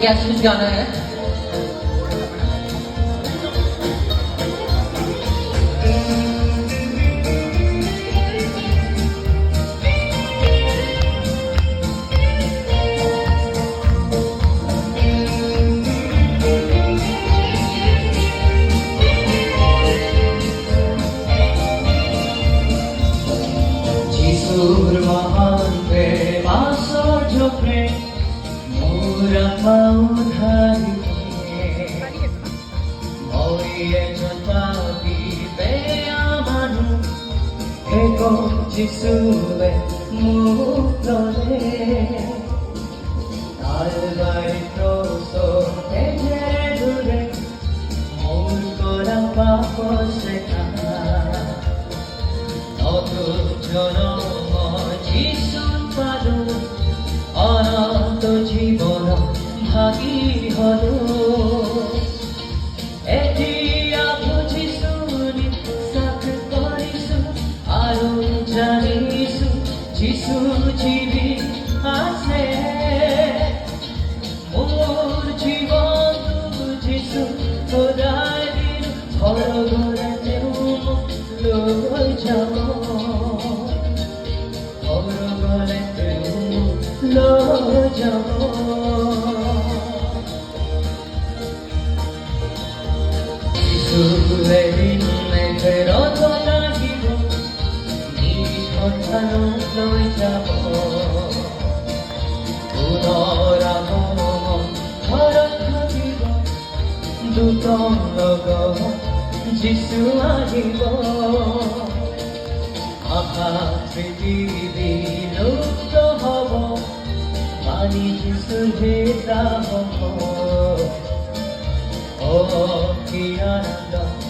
Guess who's gonna? যিশুৰ মহান প্ৰেম আশ্চৰ্য প্ৰেম মোৰা পাউধাৰিতে মৰিয়েছেন পাপী বেয়ামানু এক যিশুৱে মুক্তলে কালবাৰী ক্ৰছৰ তেজেৰে ধুৰে মোৰ কৰা পাপ সেকা জনম যিশু পালো অনন্ত জীবন ভাগী হলো এতিয়া বুজিছো বিশ্বাস কৰিছো আৰু জানিছো যিশু জীৱী আছে মোৰ জীৱনটো যিশু সদায় দিন ঘৰে ঘৰে তেওঁ মোক লৈ যাব যিশুৱে দিন মেঘেৰত লাগিব নিজ সন্তানক লৈ যাব পুনৰ আগমন ঘৰত থাকিব দূতৰ লগত যিশু আহিব আশা পৃথিৱী লুপ্ত হ'ব পানী যিশু ভেটা হ'ব কি আনন্দ